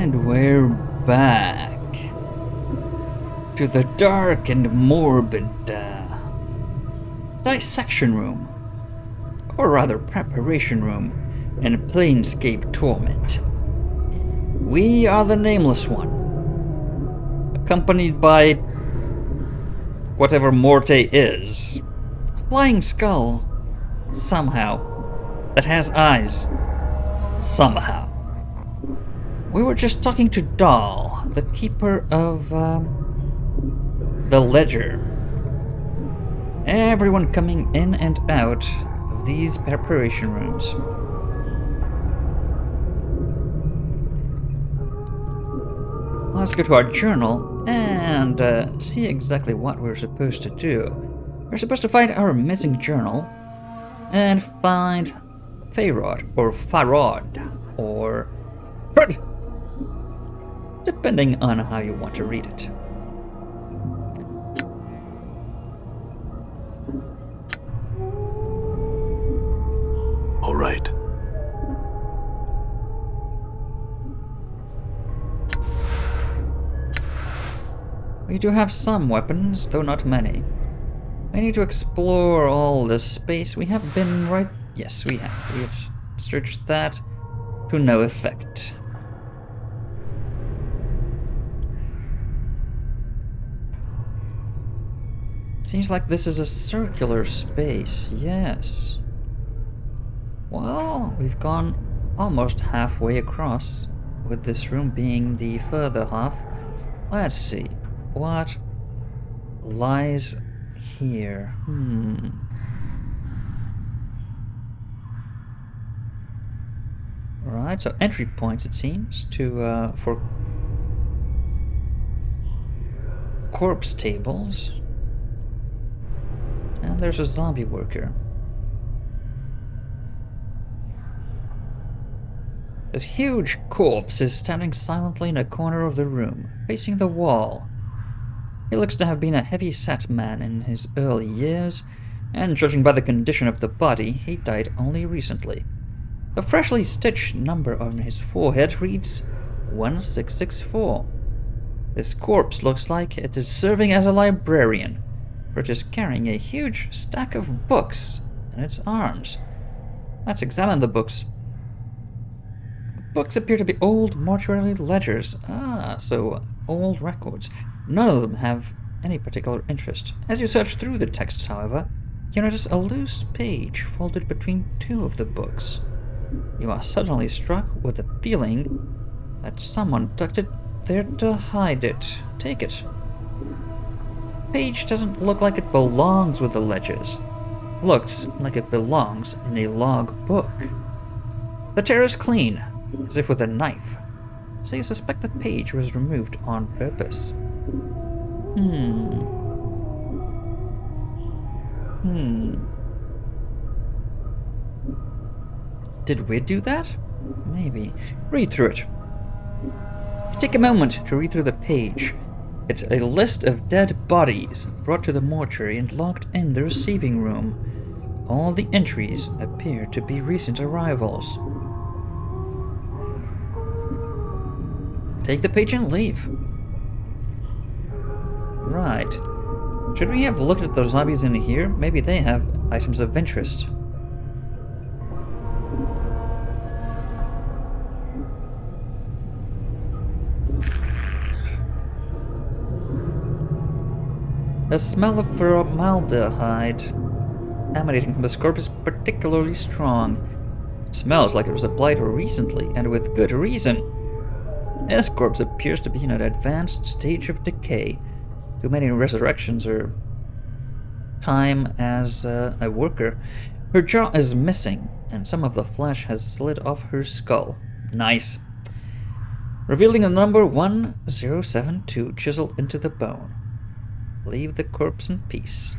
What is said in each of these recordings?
And we're back to the dark and morbid dissection room, or rather preparation room, in Planescape Torment. We are the Nameless One, accompanied by whatever Morte is, a flying skull, somehow, that has eyes, somehow. We were just talking to Dahl, the keeper of the ledger. Everyone coming in and out of these preparation rooms. Let's go to our journal and see exactly what we're supposed to do. We're supposed to find our missing journal and find Farod or Fred, depending on how you want to read it. All right. We do have some weapons, though not many. We need to explore all this space. We have been right... Yes, we have. We have searched that to no effect. Seems like this is a circular space, yes. Well, we've gone almost halfway across, with this room being the further half. Let's see, what lies here? Right, so entry points, it seems, for corpse tables. And there's a zombie worker. This huge corpse is standing silently in a corner of the room, facing the wall. He looks to have been a heavy-set man in his early years, and judging by the condition of the body, he died only recently. The freshly stitched number on his forehead reads 1664. This corpse looks like it is serving as a librarian, for it is carrying a huge stack of books in its arms. Let's examine the books. The books appear to be old mortuary ledgers. So old records. None of them have any particular interest. As you search through the texts, however, you notice a loose page folded between two of the books. You are suddenly struck with the feeling that someone tucked it there to hide it. Take it. The page doesn't look like it belongs with the ledgers. Looks like it belongs in a log book. The tear is clean, as if with a knife, so you suspect the page was removed on purpose. Did we do that? Maybe. Read through it. Take a moment to read through the page. It's a list of dead bodies brought to the mortuary and locked in the receiving room. All the entries appear to be recent arrivals. Take the page and leave. Right. Should we have looked at those zombies in here? Maybe they have items of interest. The smell of formaldehyde emanating from this corpse is particularly strong. It smells like it was applied recently, and with good reason. This corpse appears to be in an advanced stage of decay. Too many resurrections or time as a worker. Her jaw is missing, and some of the flesh has slid off her skull. Nice. Revealing the number 1072 chiseled into the bone. Leave the corpse in peace.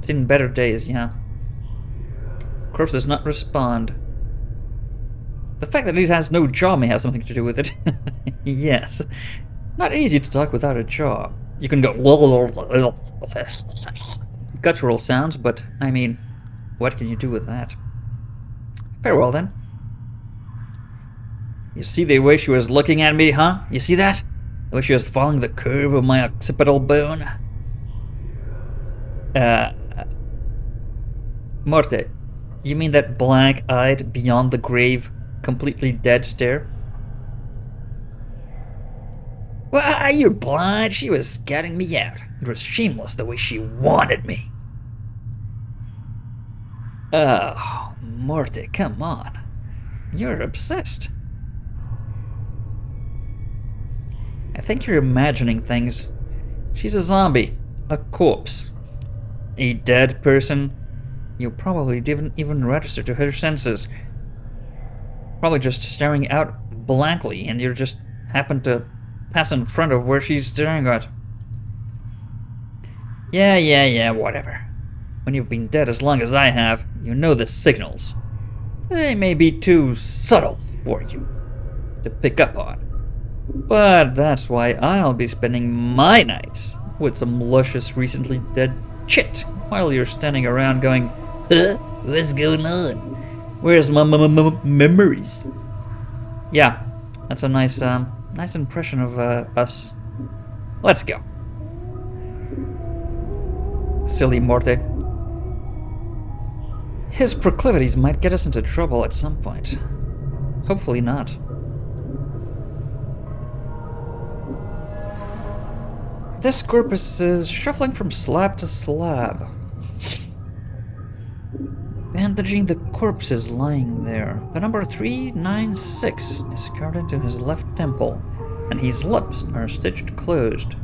Seen better days, yeah. Corpse does not respond. The fact that it has no jaw may have something to do with it. Yes. Not easy to talk without a jaw. You can go guttural sounds, but I mean, what can you do with that? Farewell then. You see the way she was looking at me, huh? You see that? The way she was following the curve of my occipital bone? Morte, you mean that blank-eyed, beyond the grave, completely dead stare? Well, you're blind. She was scouting me out. It was shameless the way she wanted me. Oh, Morte, come on. You're obsessed. I think you're imagining things. She's a zombie. A corpse. A dead person. You probably didn't even register to her senses. Probably just staring out blankly, and you just happen to pass in front of where she's staring at. Yeah, whatever. When you've been dead as long as I have, you know the signals. They may be too subtle for you to pick up on. But that's why I'll be spending my nights with some luscious recently dead chit while you're standing around going, huh? What's going on? Where's my memories? Yeah, that's a nice impression of us. Let's go. Silly Morte. His proclivities might get us into trouble at some point. Hopefully not. This corpus is shuffling from slab to slab. Bandaging the corpses lying there. The number 396 is carved into his left temple, and his lips are stitched closed.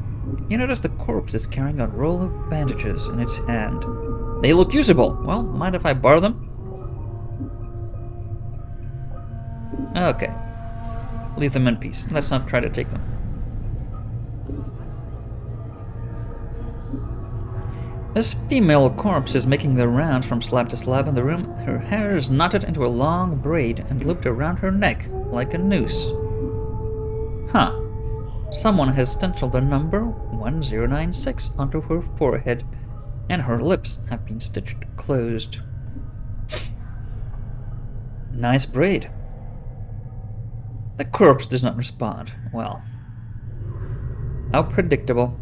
You notice the corpse is carrying a roll of bandages in its hand. They look usable. Well, mind if I borrow them? Okay. Leave them in peace. Let's not try to take them. This female corpse is making the rounds from slab to slab in the room. Her hair is knotted into a long braid and looped around her neck like a noose. Huh. Someone has stenciled the number 1096 onto her forehead, and her lips have been stitched closed. Nice braid. The corpse does not respond. Well, how predictable.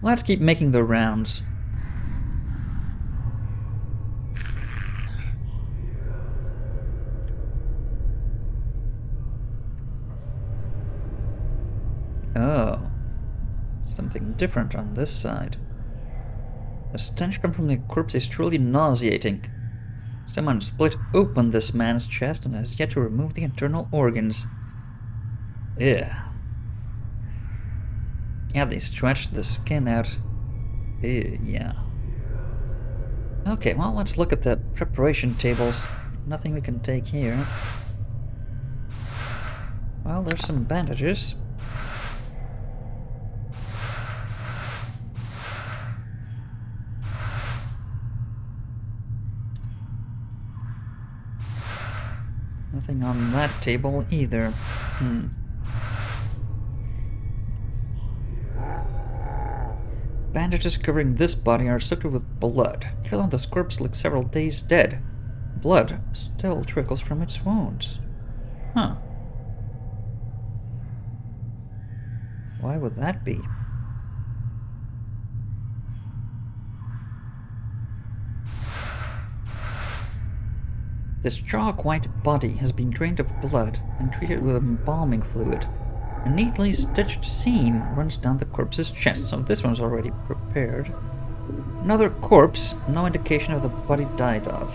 Let's keep making the rounds. Oh, something different on this side. The stench coming from the corpse is truly nauseating. Someone split open this man's chest and has yet to remove the internal organs. Yeah. Yeah, they stretched the skin out. Ew, yeah. Okay, well, let's look at the preparation tables. Nothing we can take here. Well, there's some bandages. Nothing on that table either. Bandages covering this body are soaked with blood. Even though this corpse looks several days dead, blood still trickles from its wounds. Huh. Why would that be? This chalk-white body has been drained of blood and treated with embalming fluid. A neatly stitched seam runs down the corpse's chest, so this one's already prepared. Another corpse, no indication of the body died of.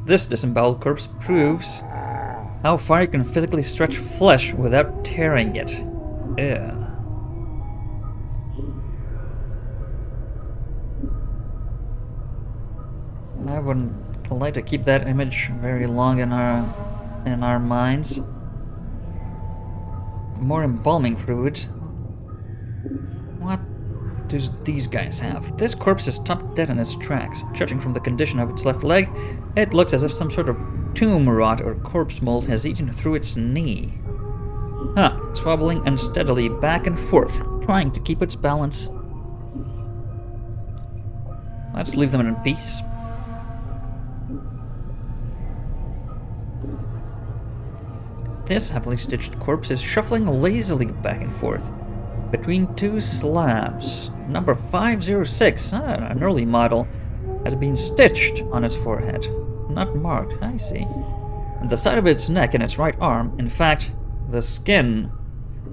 This disemboweled corpse proves how far you can physically stretch flesh without tearing it. Ew. I wouldn't like to keep that image very long in our minds. More embalming fluid. What do these guys have? This corpse is stopped dead in its tracks. Judging from the condition of its left leg, it looks as if some sort of tomb rot or corpse mold has eaten through its knee. Huh, it's wobbling unsteadily back and forth, trying to keep its balance. Let's leave them in peace. This heavily stitched corpse is shuffling lazily back and forth between two slabs. Number 506, an early model, has been stitched on its forehead. Not marked, I see. On the side of its neck and its right arm, in fact, the skin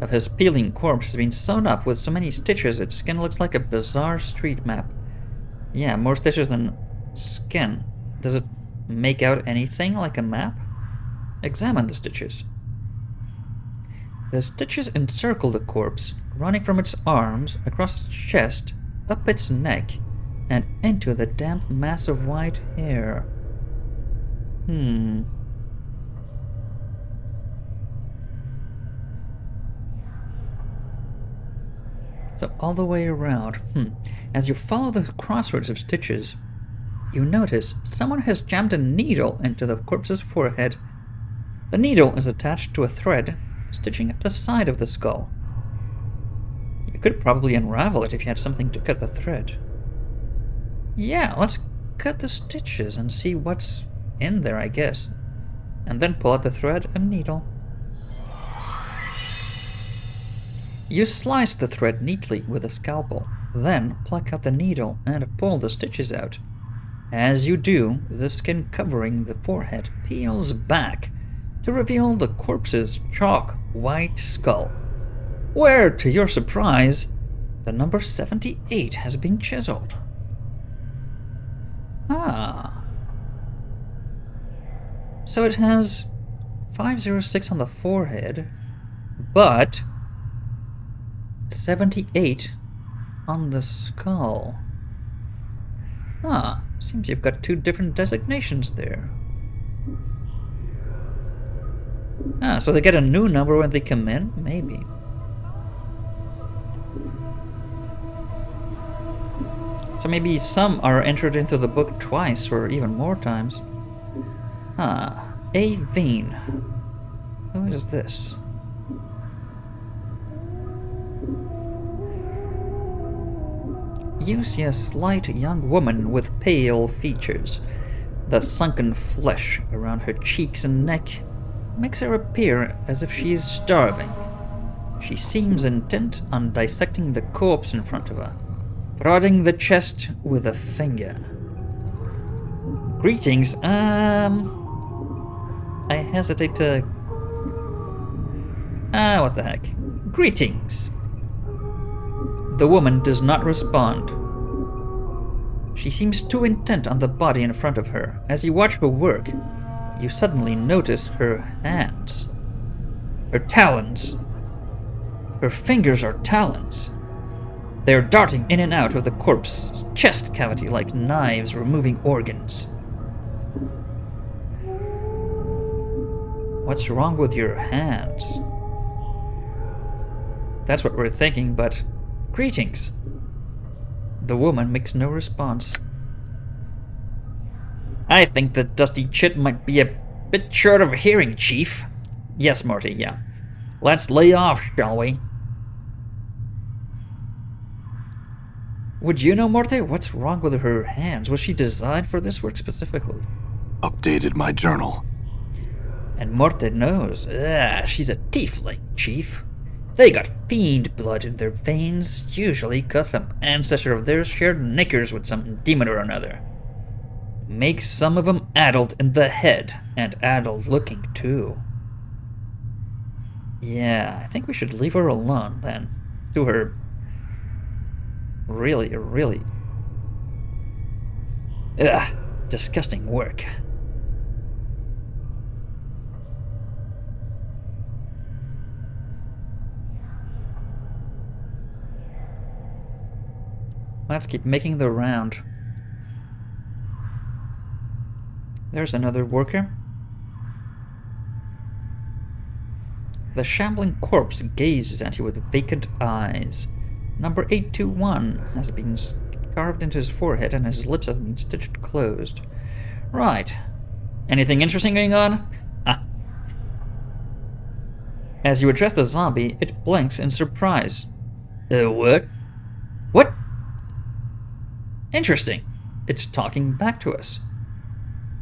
of his peeling corpse has been sewn up with so many stitches its skin looks like a bizarre street map. Yeah, more stitches than skin. Does it make out anything like a map? Examine the stitches. The stitches encircle the corpse, running from its arms, across its chest, up its neck, and into the damp mass of white hair. So all the way around. As you follow the crossroads of stitches, you notice someone has jammed a needle into the corpse's forehead. The needle is attached to a thread stitching up the side of the skull. You could probably unravel it if you had something to cut the thread. Yeah, let's cut the stitches and see what's in there, I guess. And then pull out the thread and needle. You slice the thread neatly with a scalpel, then pluck out the needle and pull the stitches out. As you do, the skin covering the forehead peels back to reveal the corpse's chalk white skull, where, to your surprise, the number 78 has been chiseled. So it has 506 on the forehead, but 78 on the skull. Seems you've got two different designations there. So they get a new number when they come in? Maybe. So maybe some are entered into the book twice or even more times. Avellone. Who is this? You see a slight young woman with pale features. The sunken flesh around her cheeks and neck makes her appear as if she is starving. She seems intent on dissecting the corpse in front of her, prodding the chest with a finger. Greetings, I hesitate to... what the heck. Greetings. The woman does not respond. She seems too intent on the body in front of her. As you watch her work, you suddenly notice her hands. Her talons. Her fingers are talons. They are darting in and out of the corpse's chest cavity like knives removing organs. What's wrong with your hands? That's what we're thinking, but... Greetings. The woman makes no response. I think the dusty chit might be a bit short of hearing, Chief. Yes, Morty, yeah. Let's lay off, shall we? Would you know, Morty, what's wrong with her hands? Was she designed for this work specifically? Updated my journal. And Morty knows. She's a tiefling, Chief. They got fiend blood in their veins, usually 'cause some ancestor of theirs shared knickers with some demon or another. Makes some of them addled in the head, and addled looking too. Yeah, I think we should leave her alone then. Do her really disgusting work. Let's keep making the round. There's another worker. The shambling corpse gazes at you with vacant eyes. Number 821 has been carved into his forehead and his lips have been stitched closed. Right. Anything interesting going on? As you address the zombie, it blinks in surprise. What? What? Interesting. It's talking back to us.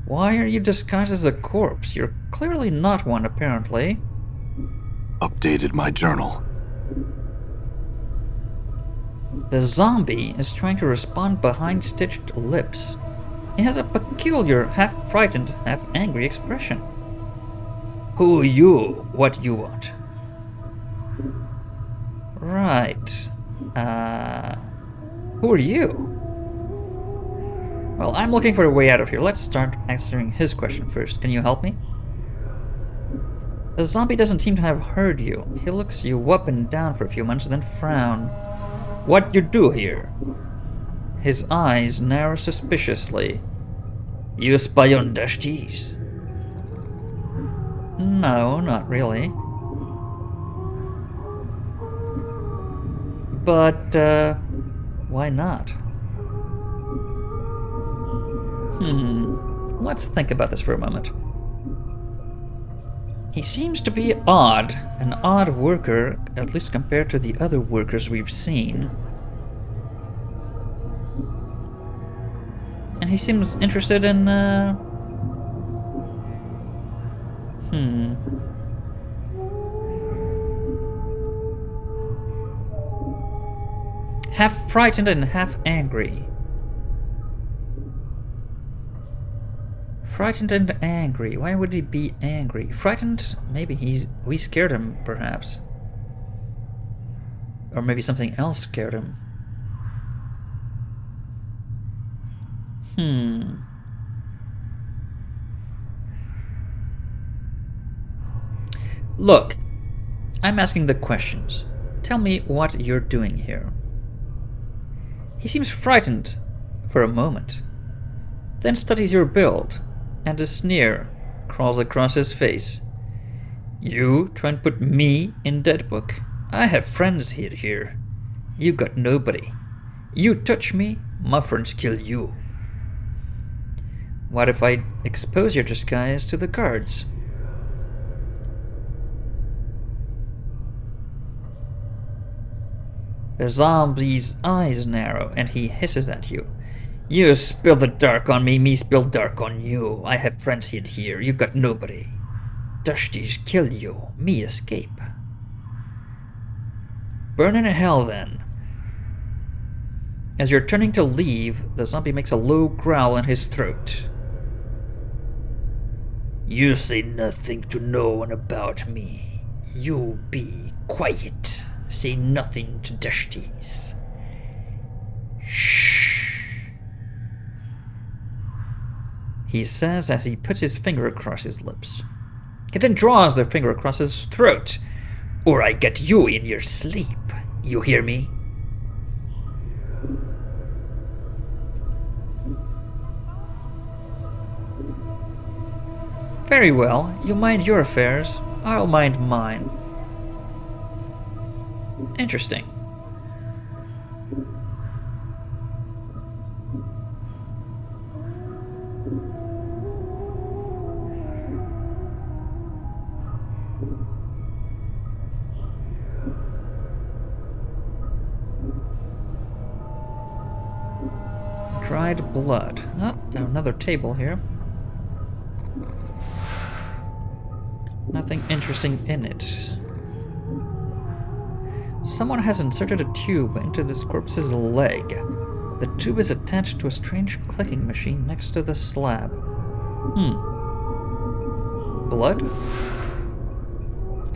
Why are you disguised as a corpse? You're clearly not one, apparently. Updated my journal. The zombie is trying to respond behind stitched lips. He has a peculiar, half-frightened, half-angry expression. Who are you? What you want? Right. Who are you? Well, I'm looking for a way out of here. Let's start answering his question first. Can you help me? The zombie doesn't seem to have heard you. He looks you up and down for a few moments, then frown. What you do here? His eyes narrow suspiciously. You spy on Dashties? No, not really. But, why not? Let's think about this for a moment. He seems to be odd, an odd worker, at least compared to the other workers we've seen. And he seems interested in, half frightened and half angry. Frightened and angry. Why would he be angry? Frightened? Maybe we scared him, perhaps. Or maybe something else scared him. Look, I'm asking the questions. Tell me what you're doing here. He seems frightened for a moment, then studies your build, and a sneer crawls across his face. You try and put me in dead book? I have friends here. You got nobody. You touch me, my friends kill you. What if I expose your disguise to the guards? The zombie's eyes narrow, and he hisses at you. You spill the dark on me, me spill dark on you. I have friends hid here, you got nobody. Dashties kill you, me escape. Burn in hell then. As you're turning to leave, the zombie makes a low growl in his throat. You say nothing to no one about me. You be quiet. Say nothing to Dashties. Shh. He says as he puts his finger across his lips. He then draws the finger across his throat. Or I get you in your sleep. You hear me? Very well. You mind your affairs. I'll mind mine. Interesting. Dried blood. Oh, another table here. Nothing interesting in it. Someone has inserted a tube into this corpse's leg. The tube is attached to a strange clicking machine next to the slab. Blood?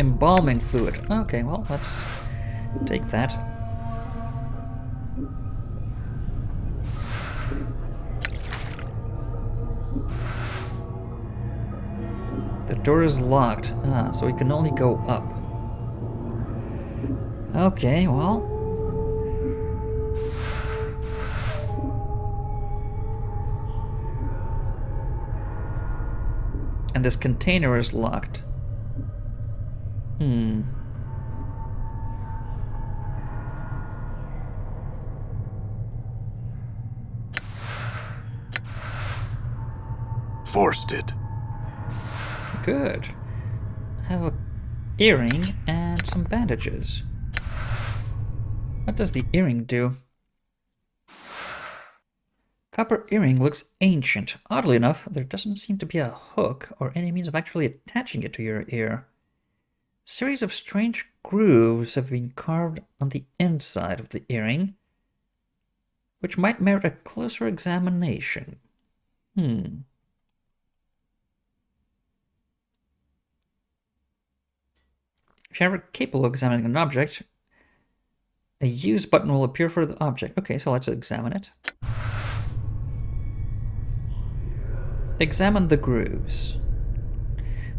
Embalming fluid. Okay, well, let's take that. The door is locked. So we can only go up. Okay, well. And this container is locked. Forced it. Good. I have an earring and some bandages. What does the earring do? Copper earring looks ancient. Oddly enough, there doesn't seem to be a hook or any means of actually attaching it to your ear. A series of strange grooves have been carved on the inside of the earring, which might merit a closer examination. If you're ever capable of examining an object, a use button will appear for the object. Okay, so let's examine it. Examine the grooves.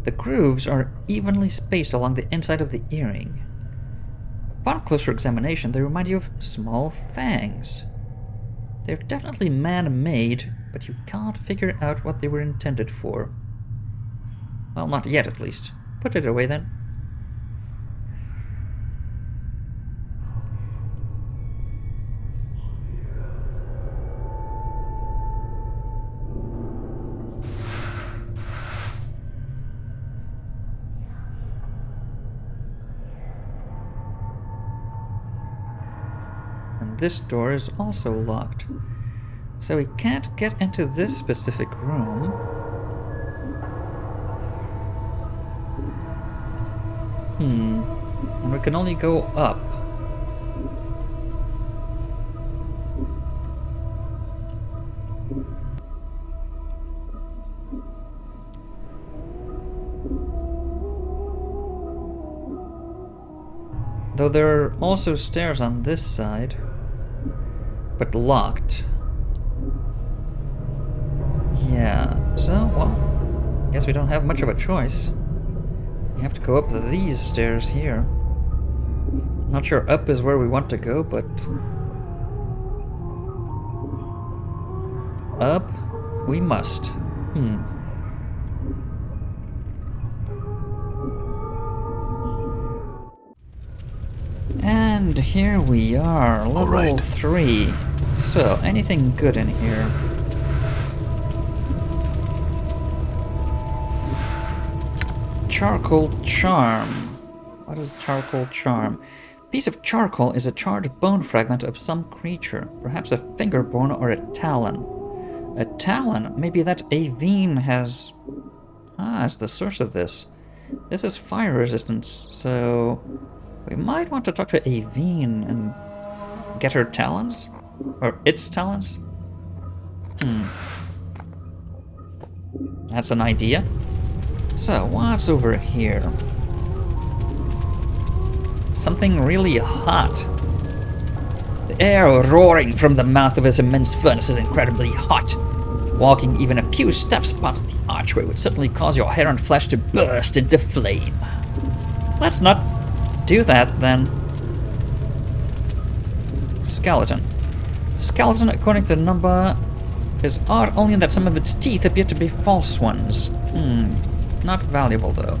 The grooves are evenly spaced along the inside of the earring. Upon closer examination, they remind you of small fangs. They're definitely man-made, but you can't figure out what they were intended for. Well, not yet at least. Put it away then. And this door is also locked. So we can't get into this specific room. And we can only go up. Though there are also stairs on this side, but locked. Yeah, so, well, guess we don't have much of a choice. We have to go up these stairs here. Not sure up is where we want to go, but up we must. And here we are, level 3. So, anything good in here? Charcoal charm. What is charcoal charm? Piece of charcoal is a charred bone fragment of some creature, perhaps a finger bone or a talon. A talon? Maybe that Avellone has... is the source of this. This is fire resistance, so we might want to talk to Avellone and get her talons? Or its talons? That's an idea. So, what's over here? Something really hot. The air roaring from the mouth of this immense furnace is incredibly hot. Walking even a few steps past the archway would certainly cause your hair and flesh to burst into flame. Let's not do that, then. Skeleton. Skeleton, according to the number, is odd only in that some of its teeth appear to be false ones. Not valuable, though.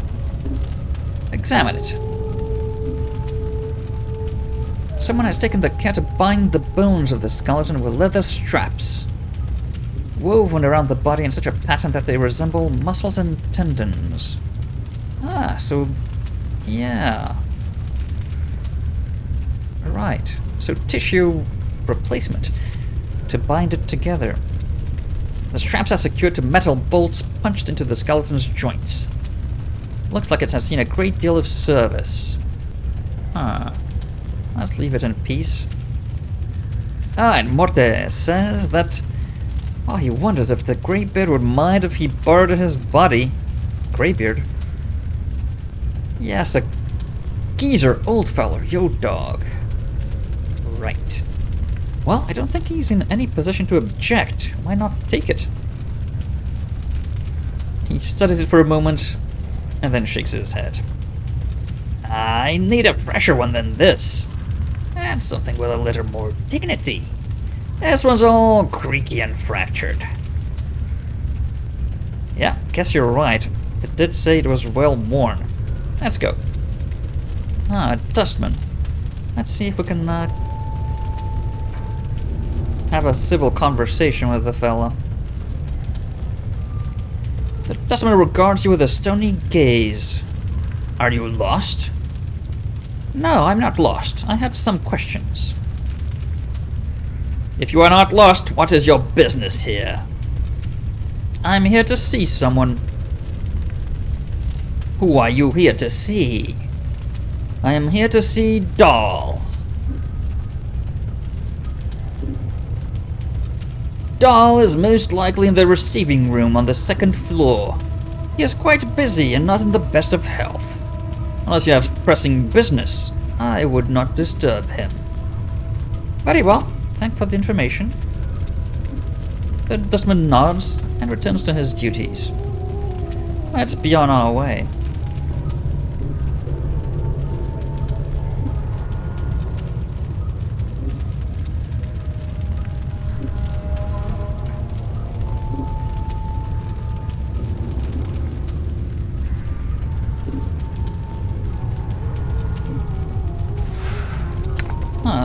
Examine it. Someone has taken the care to bind the bones of the skeleton with leather straps, woven around the body in such a pattern that they resemble muscles and tendons. So, yeah. Right. So, tissue replacement to bind it together. The straps are secured to metal bolts punched into the skeleton's joints. Looks like it has seen a great deal of service. Let's leave it in peace. And Morte says that... well, he wonders if the Greybeard would mind if he borrowed his body. Greybeard? Yes, a geezer old feller, yo dog. Right. Well, I don't think he's in any position to object. Why not take it? He studies it for a moment, and then shakes his head. I need a fresher one than this. And something with a little more dignity. This one's all creaky and fractured. Yeah, guess you're right. It did say it was well worn. Let's go. A dustman. Let's see if we can have a civil conversation with the fella. The dustman regards you with a stony gaze. Are you lost? No, I'm not lost. I had some questions. If you are not lost, what is your business here? I'm here to see someone. Who are you here to see? I am here to see Dahl. Dahl is most likely in the receiving room on the second floor. He is quite busy and not in the best of health. Unless you have pressing business, I would not disturb him. Very well, thank for the information. The dustman nods and returns to his duties. Let's be on our way.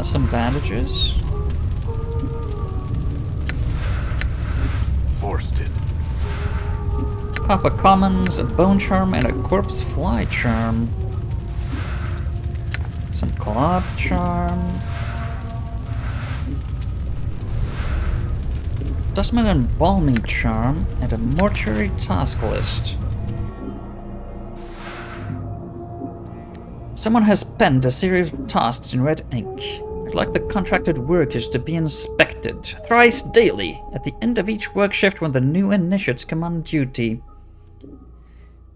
Some bandages. Forced it. Copper commons, a bone charm, and a corpse fly charm. Some collab charm. Dustman embalming charm, and a mortuary task list. Someone has penned a series of tasks in red ink. I'd like the contracted workers to be inspected thrice daily at the end of each work shift when the new initiates come on duty.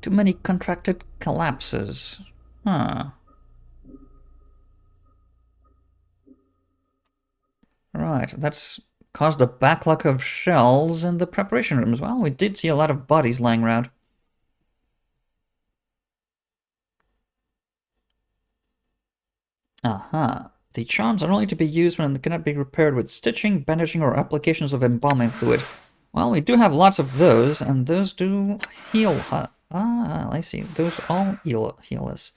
Too many contracted collapses. Huh. Right, that's caused a backlog of shells in the preparation rooms. Well, we did see a lot of bodies lying around. Aha. The charms are only to be used when they cannot be repaired with stitching, bandaging, or applications of embalming fluid. Well, we do have lots of those, and those do heal. I see. Those all heal us.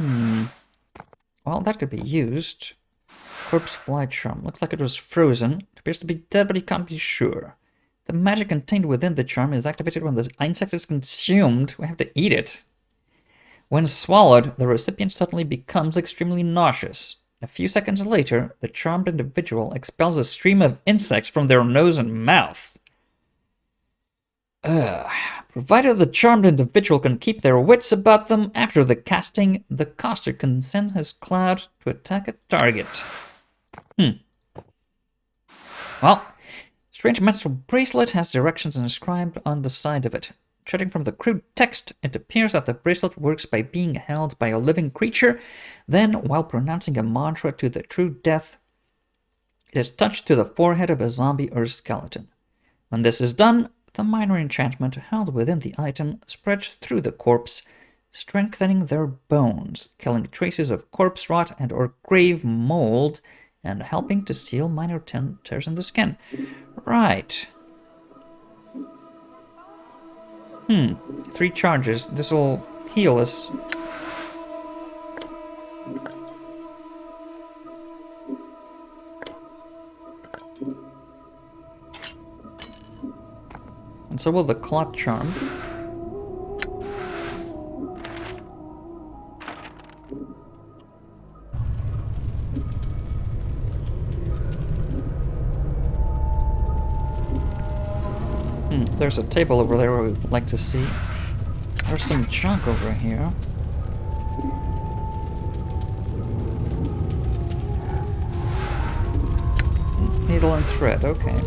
Well, that could be used. Corpse fly charm. Looks like it was frozen. It appears to be dead, but he can't be sure. The magic contained within the charm is activated when the insect is consumed. We have to eat it. When swallowed, the recipient suddenly becomes extremely nauseous. A few seconds later, the charmed individual expels a stream of insects from their nose and mouth. Provided the charmed individual can keep their wits about them after the casting, the caster can send his cloud to attack a target. Well, strange metal bracelet has directions inscribed on the side of it. Judging from the crude text, it appears that the bracelet works by being held by a living creature. Then, while pronouncing a mantra to the true death, it is touched to the forehead of a zombie or skeleton. When this is done, the minor enchantment held within the item spreads through the corpse, strengthening their bones, killing traces of corpse rot and or grave mold, and helping to seal minor tears in the skin. Right. 3 charges. This will heal us. And so will the clot charm. There's a table over there where we'd like to see. There's some junk over here. Needle and thread, okay.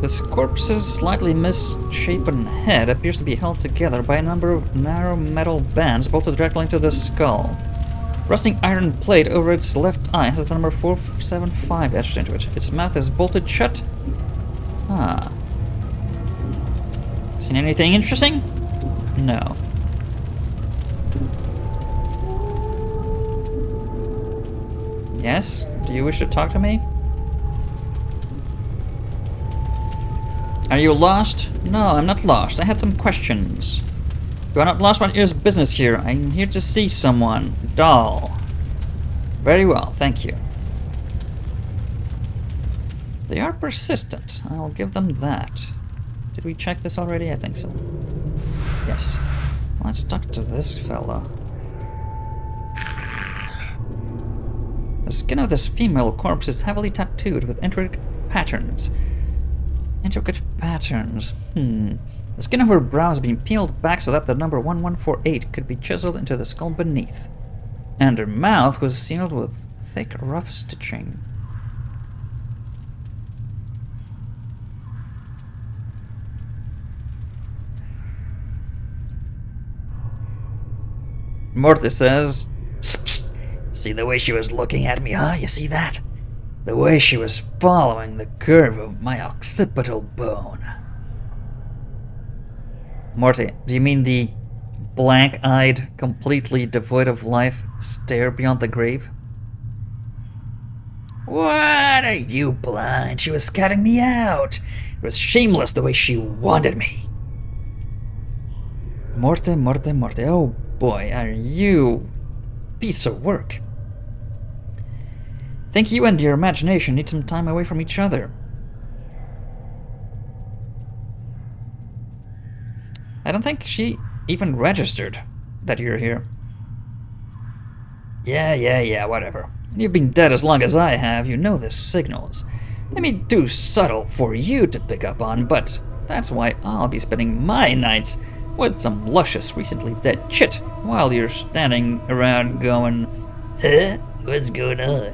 This corpse's slightly misshapen head appears to be held together by a number of narrow metal bands bolted directly into the skull. Rusting iron plate over its left eye has the number 475 etched into it. Its mouth is bolted shut. Seen anything interesting? No. Yes? Do you wish to talk to me? Are you lost? No, I'm not lost. I had some questions. You are not lost. What is business here? I'm here to see someone. Dahl. Very well, thank you. They are persistent. I'll give them that. Did we check this already? I think so. Yes. Let's talk to this fella. The skin of this female corpse is heavily tattooed with intricate patterns. The skin of her brow has been peeled back so that the number 1148 could be chiseled into the skull beneath. And her mouth was sealed with thick, rough stitching. Morty says, "Psst, psst. See the way she was looking at me, huh? You see that? The way she was following the curve of my occipital bone." Morty, do you mean the blank-eyed, completely devoid of life stare beyond the grave? What, are you blind? She was scouting me out. It was shameless the way she wanted me. Morty, oh boy, are you piece of work. Think you and your imagination need some time away from each other. I don't think she even registered that you're here. Yeah, whatever. You've been dead as long as I have, you know the signals. They may be too subtle for you to pick up on, but that's why I'll be spending my nights with some luscious, recently dead chit while you're standing around going, huh? What's going on?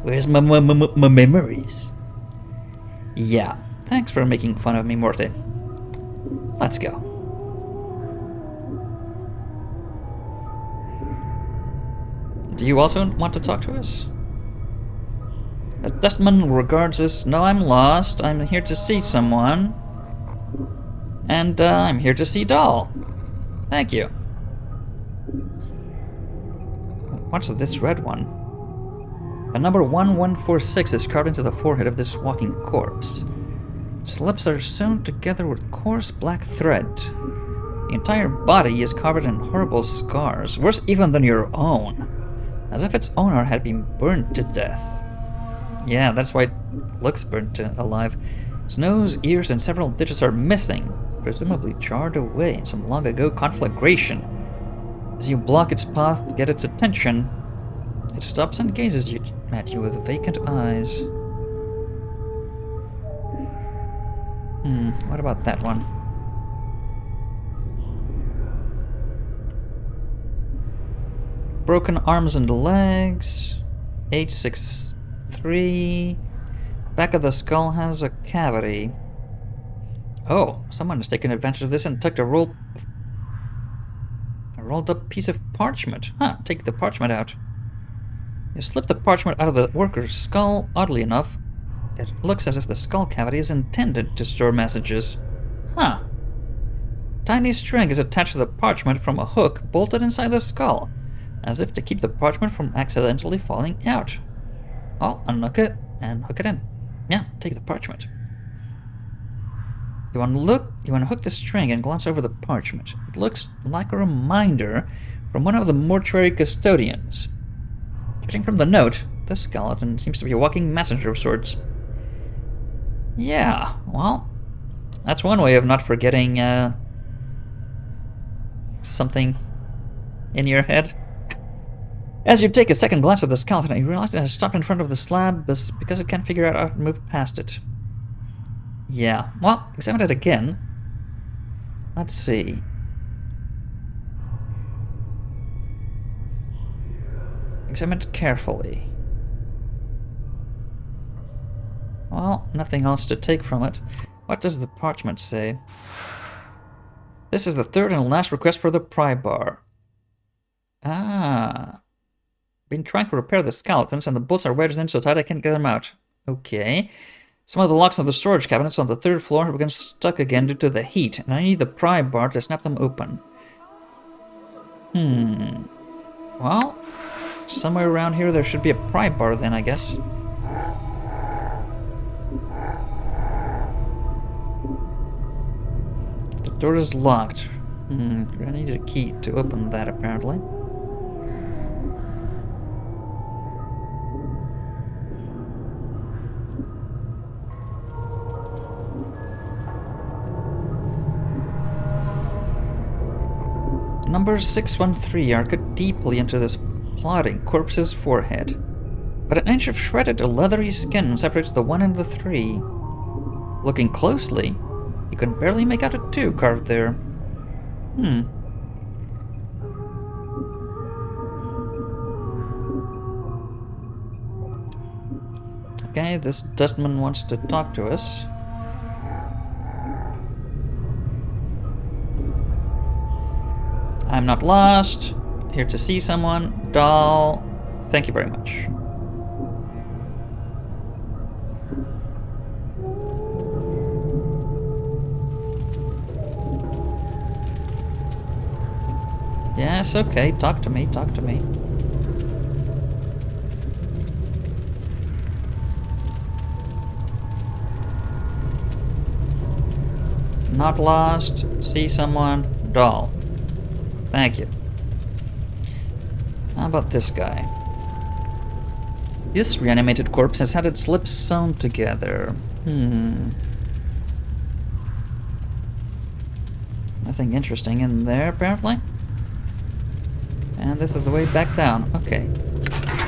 Where's my memories? Yeah, thanks for making fun of me, Morty. Let's go. Do you also want to talk to us? The dustman regards us. No, I'm lost. I'm here to see someone. And I'm here to see Doll. Thank you. What's this red one? The number 1146 is carved into the forehead of this walking corpse. Its lips are sewn together with coarse black thread. The entire body is covered in horrible scars, worse even than your own, as if its owner had been burned to death. Yeah, that's why it looks burnt alive. Its nose, ears, and several digits are missing, presumably charred away in some long ago conflagration. As you block its path to get its attention, it stops and gazes at you with vacant eyes. What about that one? Broken arms and legs. 863. Back of the skull has a cavity. Oh, someone has taken advantage of this and tucked a rolled up piece of parchment. Take the parchment out. You slip the parchment out of the worker's skull. Oddly enough, it looks as if the skull cavity is intended to store messages. Tiny string is attached to the parchment from a hook bolted inside the skull, as if to keep the parchment from accidentally falling out. I'll unhook it and hook it in. Yeah, take the parchment. You unhook the string and glance over the parchment. It looks like a reminder from one of the mortuary custodians. Judging from the note, this skeleton seems to be a walking messenger of sorts. Yeah, well, that's one way of not forgetting, something in your head. As you take a second glance at the skeleton, you realize it has stopped in front of the slab because it can't figure out how to move past it. Yeah, well, examine it again. Let's see. Examine it carefully. Well, nothing else to take from it. What does the parchment say? This is the third and last request for the Pry Bar. Been trying to repair the skeletons and the bolts are wedged in so tight I can't get them out. Okay. Some of the locks on the storage cabinets on the third floor have become stuck again due to the heat, and I need the Pry Bar to snap them open. Well, somewhere around here there should be a Pry Bar then, I guess. The door is locked. I need a key to open that, apparently. Numbers 613 are cut deeply into this plodding corpse's forehead. but an inch of shredded leathery skin separates the 1 and the 3. Looking closely, you can barely make out a 2 carved there. Okay, this dustman wants to talk to us. I'm not lost. Here to see someone. Doll. Thank you very much. Yes, okay. Talk to me, talk to me. Not lost. See someone. Doll. Thank you. How about this guy? This reanimated corpse has had its lips sewn together. Nothing interesting in there, apparently. And this is the way back down. Okay.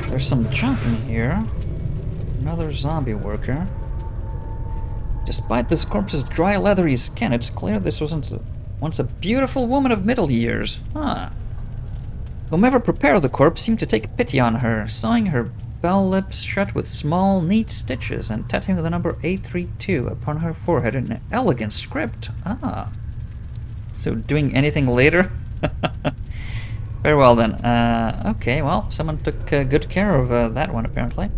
There's some junk in here. Another zombie worker. Despite this corpse's dry, leathery skin, it's clear this was once a beautiful woman of middle years. Whomever prepared the corpse seemed to take pity on her, sewing her bell lips shut with small, neat stitches and tattooing the number 832 upon her forehead in an elegant script. So doing anything later? Very well then. Okay, well, someone took good care of that one, apparently.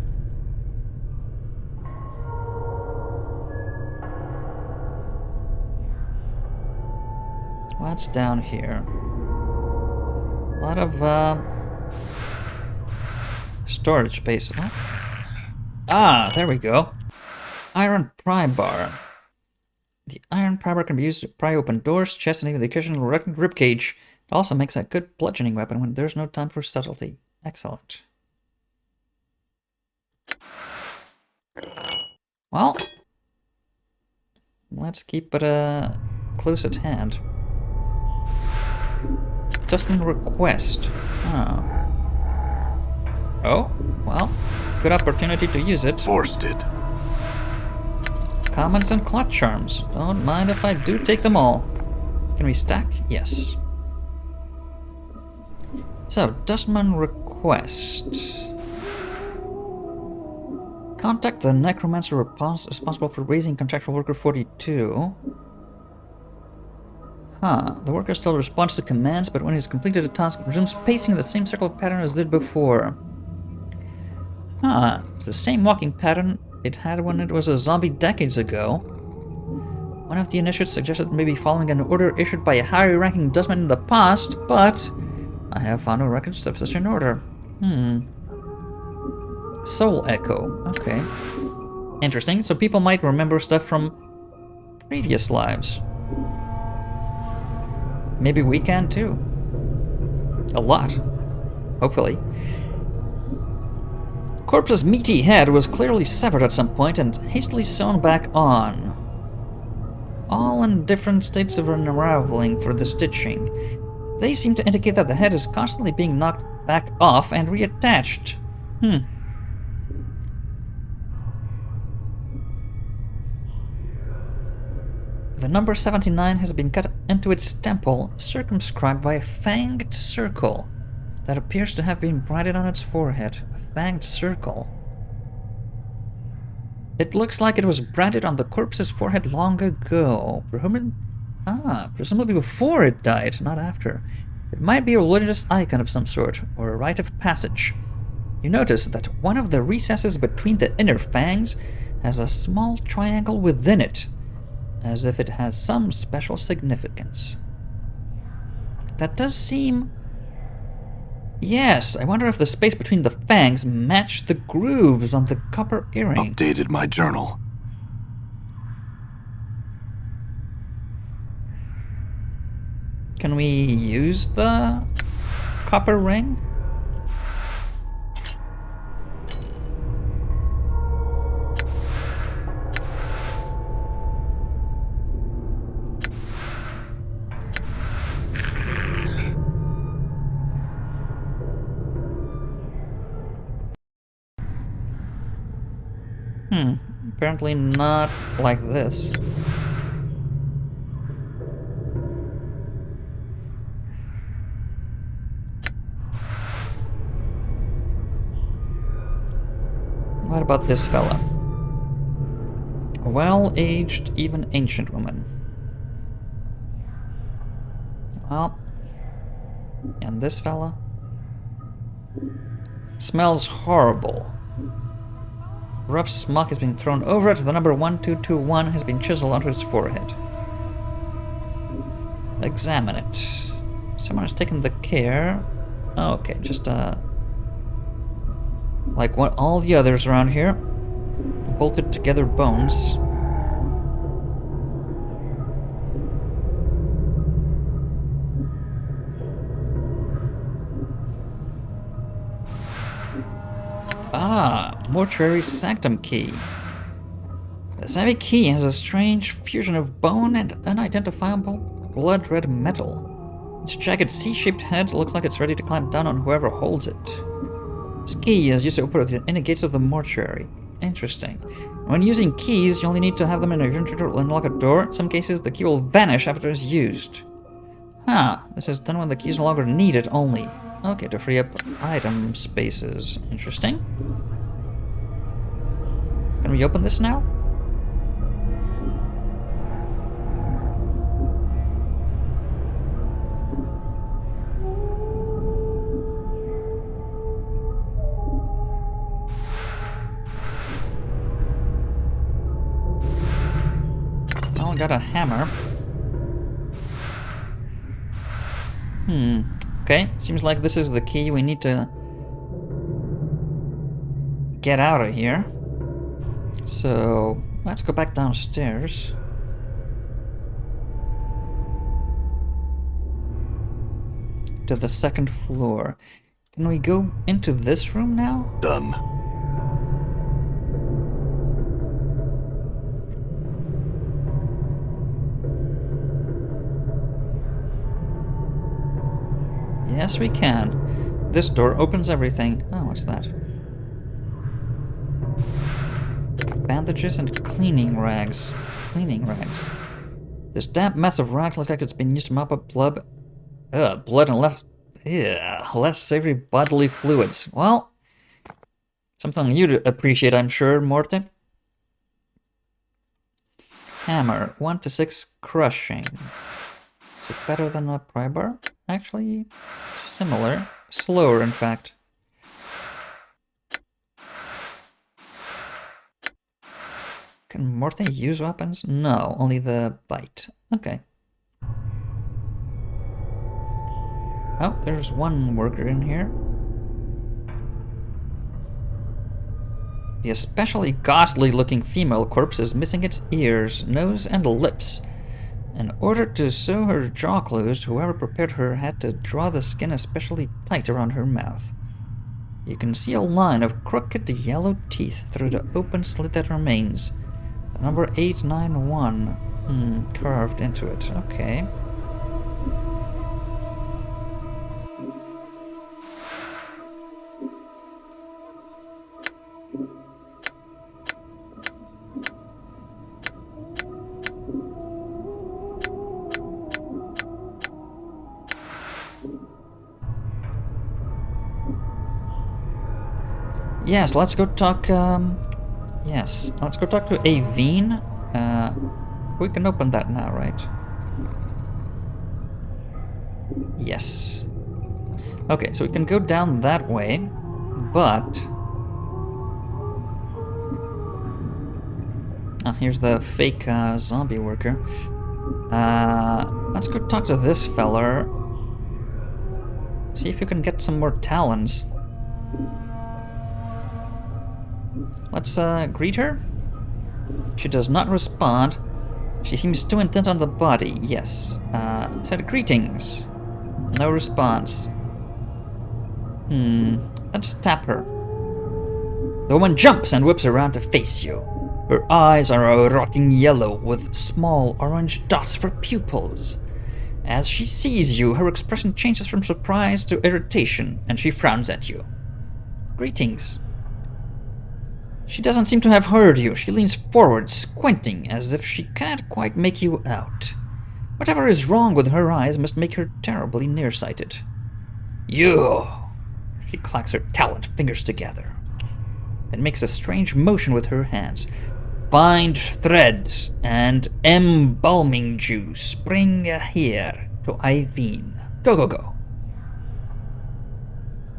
What's down here? A lot of storage space. There we go. Iron Pry Bar. The iron pry bar can be used to pry open doors, chests, and even the occasional rib cage. It also makes a good bludgeoning weapon when there's no time for subtlety. Excellent. Well, let's keep it close at hand. Dustman request. Oh, well, good opportunity to use it. Forced it. Comments and clock charms. Don't mind if I do take them all. Can we stack? Yes. So, Dustman request. Contact the necromancer responsible for raising contractual worker 42. The worker still responds to commands, but when he's completed a task, it resumes pacing the same circle pattern as did before. It's the same walking pattern it had when it was a zombie decades ago. One of the initiates suggested maybe following an order issued by a higher-ranking dustman in the past, but I have found no records of such an order. Soul Echo. Okay. Interesting. So people might remember stuff from previous lives. Maybe we can too. A lot. Hopefully. Corpse's meaty head was clearly severed at some point and hastily sewn back on. All in different states of unraveling for the stitching. They seem to indicate that the head is constantly being knocked back off and reattached. The number 79 has been cut into its temple, circumscribed by a fanged circle that appears to have been branded on its forehead. A fanged circle. It looks like it was branded on the corpse's forehead long ago. Presumably before it died, not after. It might be a religious icon of some sort, or a rite of passage. You notice that one of the recesses between the inner fangs has a small triangle within it, as if it has some special significance. That does seem... Yes, I wonder if the space between the fangs matched the grooves on the copper earring. Updated my journal. Can we use the copper ring? Apparently not like this. What about this fella? A well-aged, even ancient woman. Well, and this fella? Smells horrible. Rough smoke has been thrown over it. The number 1221 has been chiseled onto his forehead. Examine it. Someone has taken the care. Oh, okay, just like what all the others around here. Bolted together bones. Ah, Mortuary Sanctum Key. This heavy key has a strange fusion of bone and unidentifiable blood-red metal. Its jagged C-shaped head looks like it's ready to clamp down on whoever holds it. This key is used to open the inner gates of the mortuary. Interesting. When using keys, you only need to have them in your inventory to unlock a door. In some cases, the key will vanish after it's used. This is done when the key is no longer needed only. Okay, to free up item spaces. Interesting. Can we open this now? Well, got a hammer. Okay, seems like this is the key. We need to get out of here. So, let's go back downstairs. To the second floor. Can we go into this room now? Done. Yes, we can. This door opens everything. Oh, what's that? Bandages and cleaning rags. Cleaning rags. This damp mess of rags looks like it's been used to mop up blood and less savory bodily fluids. Well, something you'd appreciate, I'm sure, Morty. Hammer, 1 to 6 crushing. Is it better than a Pry Bar? Actually, similar. Slower, in fact. Can Morty use weapons? No, only the bite. Okay. Oh, there's one worker in here. The especially ghastly-looking female corpse is missing its ears, nose, and lips. In order to sew her jaw closed, whoever prepared her had to draw the skin especially tight around her mouth. You can see a line of crooked yellow teeth through the open slit that remains. The number 891 carved into it. Okay. Yes, let's go talk, let's go talk to Avellone. We can open that now, right? Yes. Okay, so we can go down that way, but... here's the fake zombie worker. Let's go talk to this feller. See if you can get some more talons. Let's greet her. She does not respond. She seems too intent on the body. Yes. Said greetings. No response. Let's tap her. The woman jumps and whips around to face you. Her eyes are a rotting yellow with small orange dots for pupils. As she sees you, her expression changes from surprise to irritation, and she frowns at you. Greetings. She doesn't seem to have heard you. She leans forward, squinting, as if she can't quite make you out. Whatever is wrong with her eyes must make her terribly nearsighted. You! She clacks her taloned fingers together, then makes a strange motion with her hands. Find threads and embalming juice. Bring here to Eileen. Go, go, go.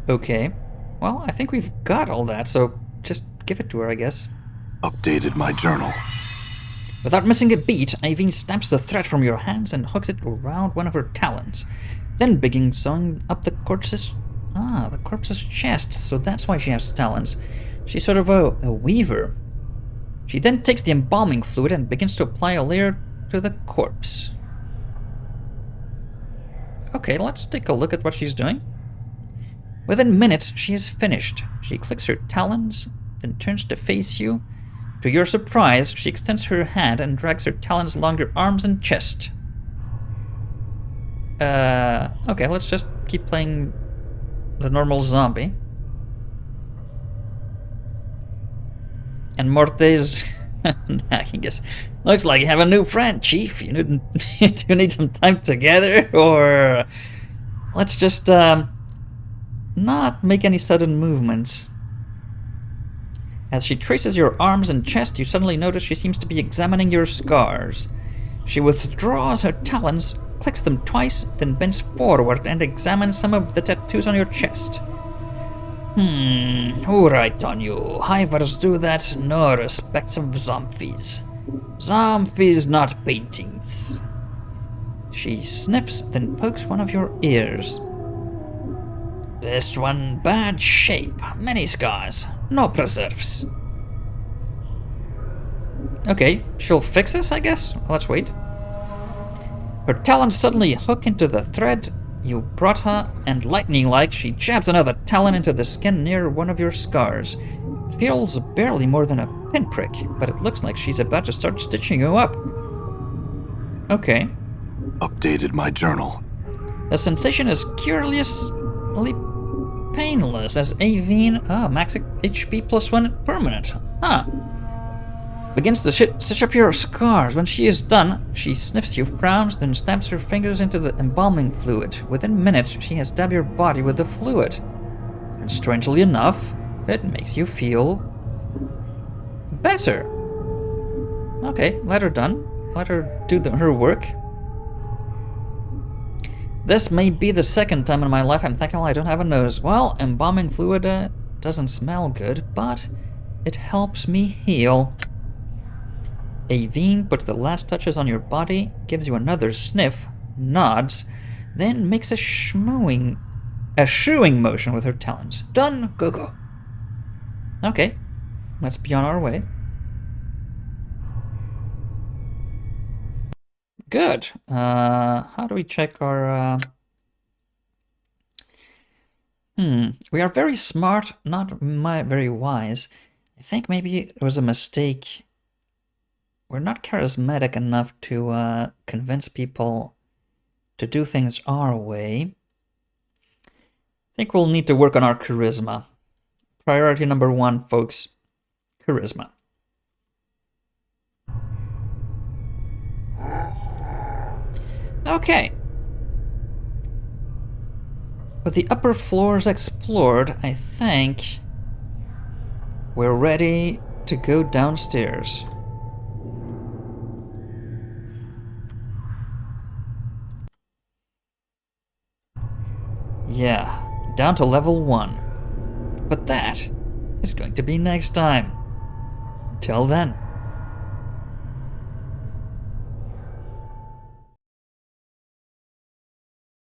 Okay. Well, I think we've got all that, so just give it to her, I guess. Updated my journal. Without missing a beat, Eileen snaps the thread from your hands and hooks it around one of her talons. Then begins sewing up the corpse's chest, so that's why she has talons. She's sort of a weaver. She then takes the embalming fluid and begins to apply a layer to the corpse. Okay, let's take a look at what she's doing. Within minutes, she is finished. She clicks her talons, then turns to face you. To your surprise, she extends her hand and drags her talons along your arms and chest. Okay, let's just keep playing the normal zombie. And Morte's hacking us. Looks like you have a new friend, Chief. You need some time together, or let's just not make any sudden movements. As she traces your arms and chest, you suddenly notice she seems to be examining your scars. She withdraws her talons, clicks them twice, then bends forward and examines some of the tattoos on your chest. Alright on you. Hivers do that, no respects of zombies. Zombies, not paintings. She sniffs, then pokes one of your ears. This one, bad shape, many scars, no preserves. Okay, she'll fix us, I guess? Let's wait. Her talons suddenly hook into the thread you brought her, and lightning-like, she jabs another talon into the skin near one of your scars. It feels barely more than a pinprick, but it looks like she's about to start stitching you up. Okay. Updated my journal. The sensation is curiously painless as Avellone, max HP +1 permanent. Begins to stitch up your scars. When she is done, she sniffs you, frowns, then stabs her fingers into the embalming fluid. Within minutes, she has dabbed your body with the fluid. And strangely enough, it makes you feel better. Okay, let her done. Let her do her work. This may be the second time in my life I'm thinking, well, I don't have a nose. Well, embalming fluid doesn't smell good, but it helps me heal. Avellone puts the last touches on your body, gives you another sniff, nods, then makes a shooing motion with her talons. Done, go go. Okay, let's be on our way. Good. How do we check our... We are very smart, not very wise. I think maybe it was a mistake. We're not charismatic enough to convince people to do things our way. I think we'll need to work on our charisma. Priority number 1, folks. Charisma. Okay. With the upper floors explored, I think we're ready to go downstairs. Yeah, down to level 1. But that is going to be next time. Till then.